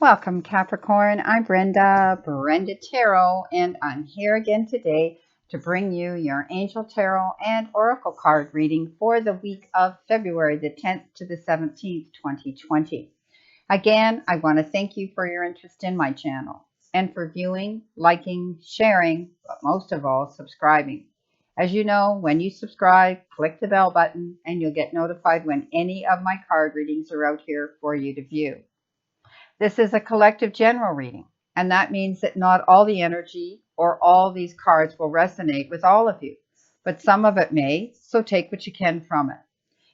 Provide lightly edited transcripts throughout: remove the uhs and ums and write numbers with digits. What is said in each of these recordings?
Welcome, Capricorn. I'm Brenda Tarot, and I'm here again today to bring you your Angel Tarot and Oracle card reading for the week of February the 10th to the 17th, 2020. Again, I want to thank you for your interest in my channel and for viewing, liking, sharing, but most of all, subscribing. As you know, when you subscribe, click the bell button and you'll get notified when any of my card readings are out here for you to view. This is a collective general reading, and that means that not all the energy or all these cards will resonate with all of you, but some of it may, so take what you can from it.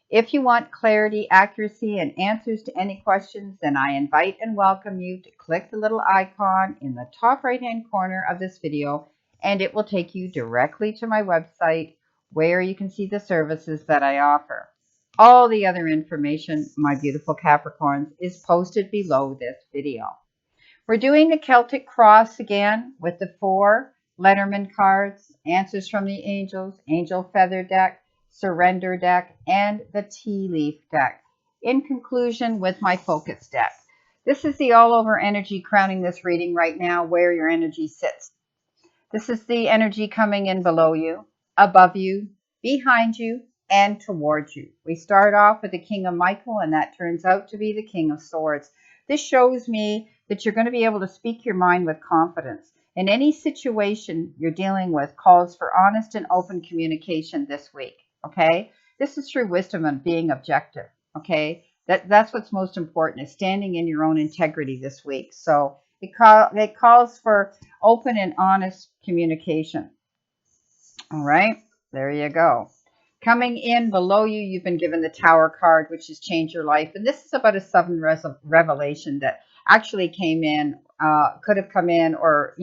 If you want clarity, accuracy, and answers to any questions, then I invite and welcome you to click the little icon in the top right-hand corner of this video, and it will take you directly to my website where you can see the services that I offer. All the other information, my beautiful Capricorns, is posted below this video. We're doing the Celtic Cross again with the 4 Letterman cards, Answers from the Angels, Angel Feather deck, Surrender deck, and the Tea Leaf deck. In conclusion, with my Focus deck. This is the all-over energy crowning this reading right now, where your energy sits. This is the energy coming in below you, above you, behind you, and towards you. We start off with the King of Michael, and that turns out to be the King of Swords. This shows me that you're going to be able to speak your mind with confidence. In any situation you're dealing with calls for honest and open communication this week, okay? This is through wisdom and being objective, okay? That's what's most important, is standing in your own integrity this week. So it calls for open and honest communication. All right, there you go. Coming in below you, you've been given the Tower card, which has changed your life. And this is about a sudden revelation that actually came in, could have come in, or,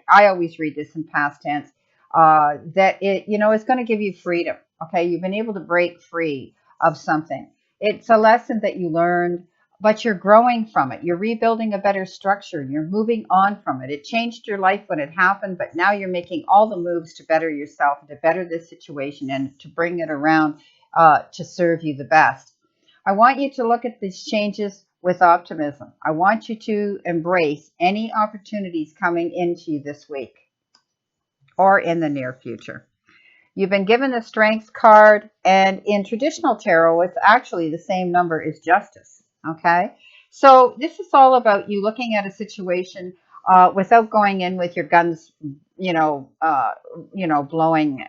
I always read this in past tense, that it, is going to give you freedom. Okay, you've been able to break free of something. It's a lesson that you learned, but you're growing from it. You're rebuilding a better structure. You're moving on from it. It changed your life when it happened, but now you're making all the moves to better yourself, to better this situation, and to bring it around to serve you the best. I want you to look at these changes with optimism. I want you to embrace any opportunities coming into you this week or in the near future. You've been given the Strength card, and in traditional tarot, it's actually the same number as Justice. Okay, so this is all about you looking at a situation without going in with your guns, blowing,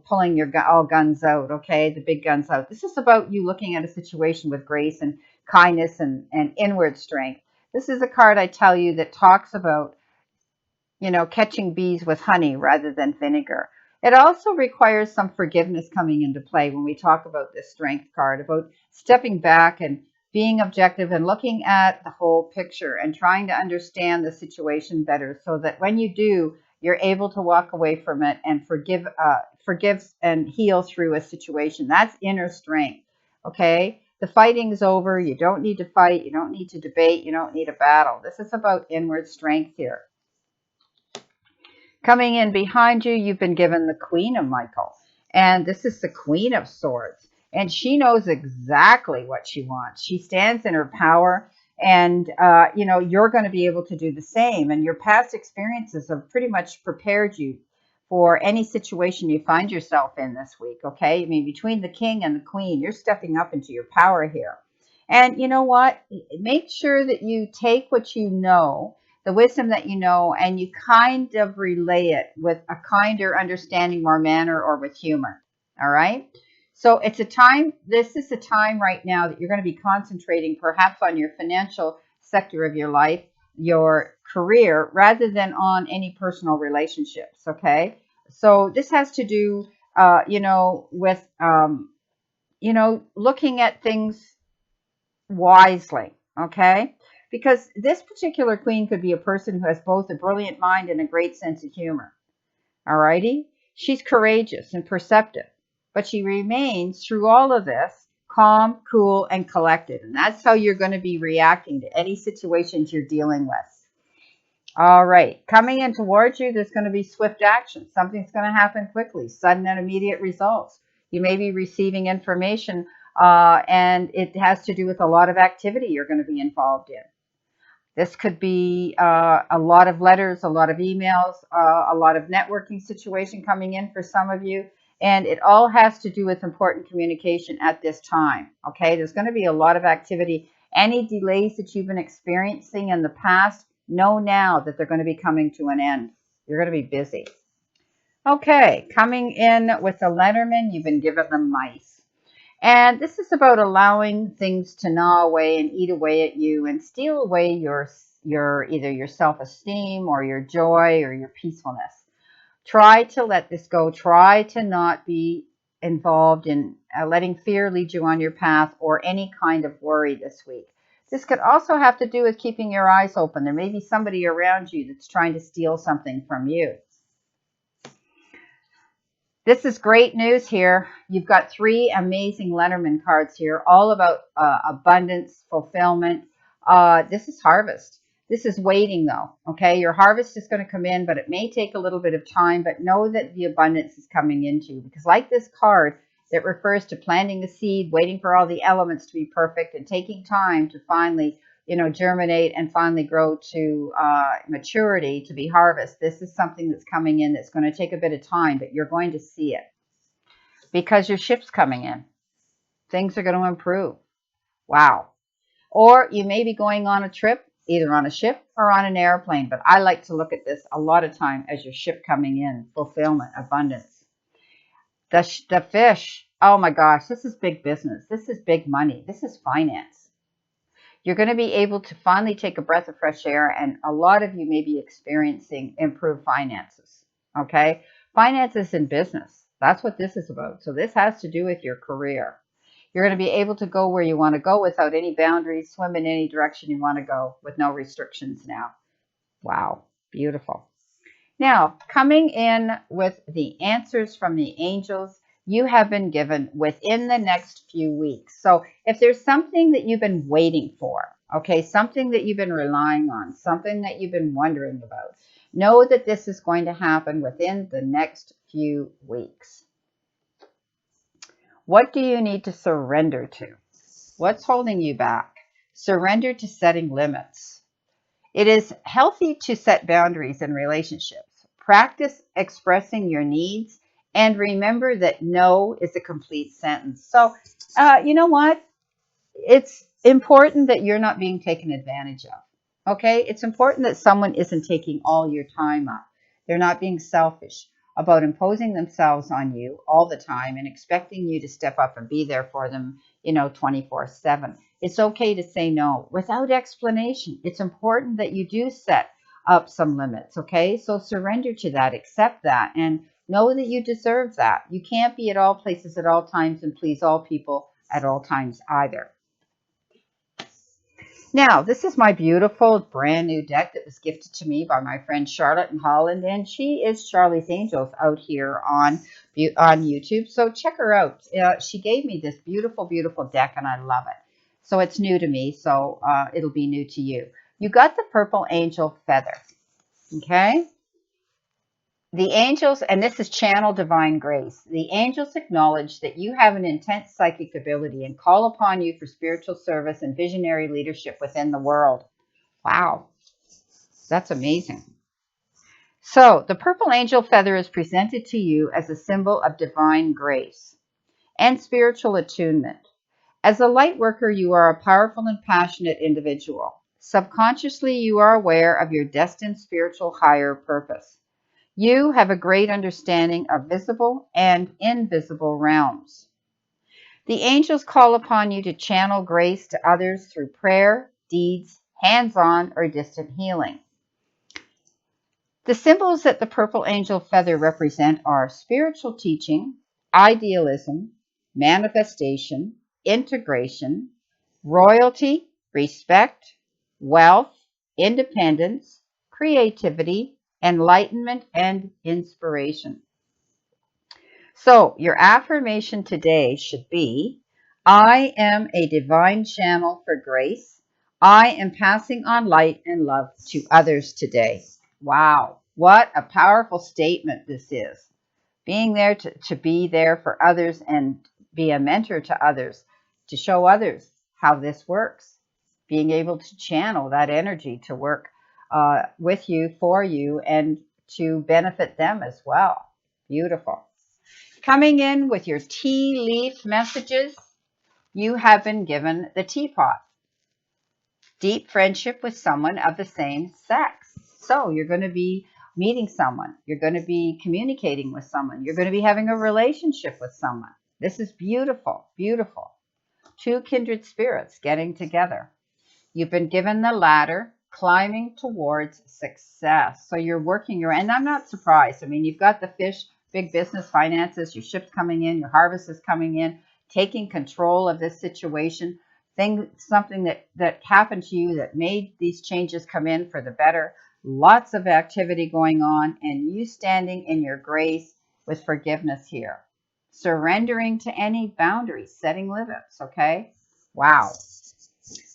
pulling your all guns out. Okay, the big guns out. This is about you looking at a situation with grace and kindness and inward strength. This is a card, I tell you, that talks about, catching bees with honey rather than vinegar. It also requires some forgiveness coming into play when we talk about this Strength card, about stepping back and being objective and looking at the whole picture and trying to understand the situation better, so that when you do, you're able to walk away from it and forgive and heal through a situation. That's inner strength. Okay, the fighting's over. You don't need to fight. You don't need to debate. You don't need a battle. This is about inward strength here. Coming in behind you, you've been given the Queen of Michael, and this is the Queen of Swords, and she knows exactly what she wants. She stands in her power, and you're going to be able to do the same, and your past experiences have pretty much prepared you for any situation you find yourself in this week. Okay, I mean, between the King and the Queen, you're stepping up into your power here. And you know what? Make sure that you take what you know, the wisdom that you know, and you kind of relay it with a kinder understanding, more manner, or with humor. All right. So it's a time, this is a time right now that you're going to be concentrating perhaps on your financial sector of your life, your career, rather than on any personal relationships. Okay. So this has to do, with, looking at things wisely. Okay. Because this particular queen could be a person who has both a brilliant mind and a great sense of humor. All righty? She's courageous and perceptive, but she remains, through all of this, calm, cool, and collected. And that's how you're going to be reacting to any situations you're dealing with. All right. Coming in towards you, there's going to be swift action. Something's going to happen quickly, sudden and immediate results. You may be receiving information, and it has to do with a lot of activity you're going to be involved in. This could be a lot of letters, a lot of emails, a lot of networking situation coming in for some of you. And it all has to do with important communication at this time. Okay, there's going to be a lot of activity. Any delays that you've been experiencing in the past, know now that they're going to be coming to an end. You're going to be busy. Okay, coming in with the Lenormand, you've been given the mice. And this is about allowing things to gnaw away and eat away at you and steal away your either your self-esteem or your joy or your peacefulness. Try to let this go. Try to not be involved in letting fear lead you on your path or any kind of worry this week. This could also have to do with keeping your eyes open. There may be somebody around you that's trying to steal something from you. This is great news here. You've got 3 amazing Lenormand cards here, all about abundance, fulfillment. This is harvest. This is waiting, though. Okay, your harvest is going to come in, but it may take a little bit of time. But know that the abundance is coming into you, because like this card that refers to planting the seed, waiting for all the elements to be perfect, and taking time to finally, germinate and finally grow to maturity to be harvest. This is something that's coming in that's going to take a bit of time, but you're going to see it because your ship's coming in. Things are going to improve. Wow. Or you may be going on a trip, either on a ship or on an airplane, but I like to look at this a lot of time as your ship coming in, fulfillment, abundance. The fish, oh my gosh, this is big business. This is big money. This is finance. You're going to be able to finally take a breath of fresh air, and a lot of you may be experiencing improved finances. Okay? Finances in business. That's what this is about. So this has to do with your career. You're going to be able to go where you want to go without any boundaries, swim in any direction you want to go with no restrictions now. Wow. Beautiful. Now, coming in with the answers from the angels, you have been given within the next few weeks. So if there's something that you've been waiting for, okay, something that you've been relying on, something that you've been wondering about, know that this is going to happen within the next few weeks. What do you need to surrender to? What's holding you back? Surrender to setting limits. It is healthy to set boundaries in relationships. Practice expressing your needs and remember that no is a complete sentence. So, you know what? It's important that you're not being taken advantage of. Okay? It's important that someone isn't taking all your time up. They're not being selfish about imposing themselves on you all the time and expecting you to step up and be there for them, 24/7. It's okay to say no without explanation. It's important that you do set up some limits, okay? So surrender to that, accept that, and know that you deserve that. You can't be at all places at all times and please all people at all times either. Now, this is my beautiful brand new deck that was gifted to me by my friend Charlotte in Holland, and she is Charlie's Angels out here on YouTube. So check her out. She gave me this beautiful, beautiful deck, and I love it. So it's new to me, so it'll be new to you. You got the purple angel feather, okay? The angels, and this is channel divine grace. The angels acknowledge that you have an intense psychic ability and call upon you for spiritual service and visionary leadership within the world. Wow, that's amazing. So the purple angel feather is presented to you as a symbol of divine grace and spiritual attunement. As a light worker, you are a powerful and passionate individual. Subconsciously, you are aware of your destined spiritual higher purpose. You have a great understanding of visible and invisible realms. The angels call upon you to channel grace to others through prayer, deeds, hands-on, or distant healing. The symbols that the purple angel feather represent are spiritual teaching, idealism, manifestation, integration, royalty, respect, wealth, independence, creativity, enlightenment, and inspiration. So your affirmation today should be, I am a divine channel for grace. I am passing on light and love to others today. Wow, what a powerful statement this is. Being there to be there for others and be a mentor to others, to show others how this works. being able to channel that energy to work with you, for you, and to benefit them as well. Beautiful. Coming in with your tea leaf messages, you have been given the teapot. Deep friendship with someone of the same sex. So you're going to be meeting someone. You're going to be communicating with someone. You're going to be having a relationship with someone. This is beautiful, beautiful. Two kindred spirits getting together. You've been given the ladder, climbing towards success. So you're working your, and I'm not surprised. I mean, you've got the fish, big business, finances, your ship's coming in, your harvest is coming in, taking control of this situation, something that happened to you that made these changes come in for the better. Lots of activity going on, and you standing in your grace with forgiveness here. Surrendering to any boundaries, setting limits, okay? Wow.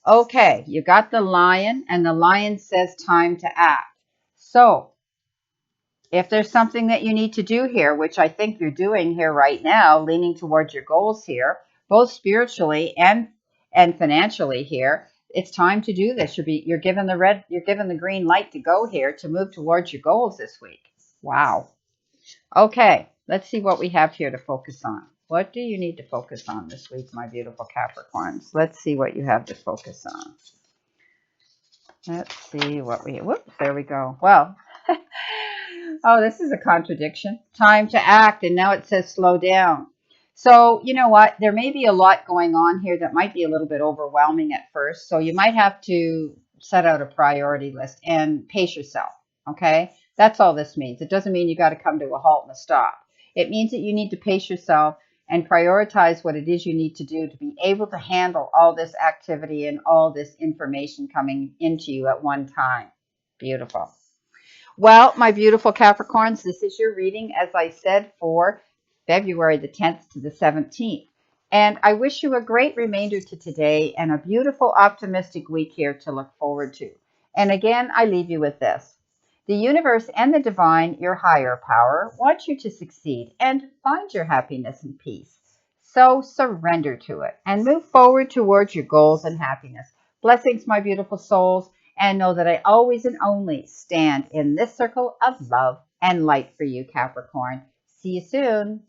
Okay, you got the lion, and the lion says time to act. So, if there's something that you need to do here, which I think you're doing here right now, leaning towards your goals here, both spiritually and financially here, it's time to do this. You're given the green light to go here to move towards your goals this week. Wow. Okay, let's see what we have here to focus on. What do you need to focus on this week, my beautiful Capricorns? Let's see what you have to focus on. Let's see what whoops, there we go. Well, oh, this is a contradiction. Time to act, and now it says slow down. So, you know what? There may be a lot going on here that might be a little bit overwhelming at first. So you might have to set out a priority list and pace yourself, okay? That's all this means. It doesn't mean you got to come to a halt and a stop. It means that you need to pace yourself and prioritize what it is you need to do to be able to handle all this activity and all this information coming into you at one time. Beautiful. Well, my beautiful Capricorns, this is your reading, as I said, for February the 10th to the 17th. And I wish you a great remainder to today and a beautiful, optimistic week here to look forward to. And again, I leave you with this. The universe and the divine, your higher power, want you to succeed and find your happiness and peace. So surrender to it and move forward towards your goals and happiness. Blessings, my beautiful souls, and know that I always and only stand in this circle of love and light for you, Capricorn. See you soon.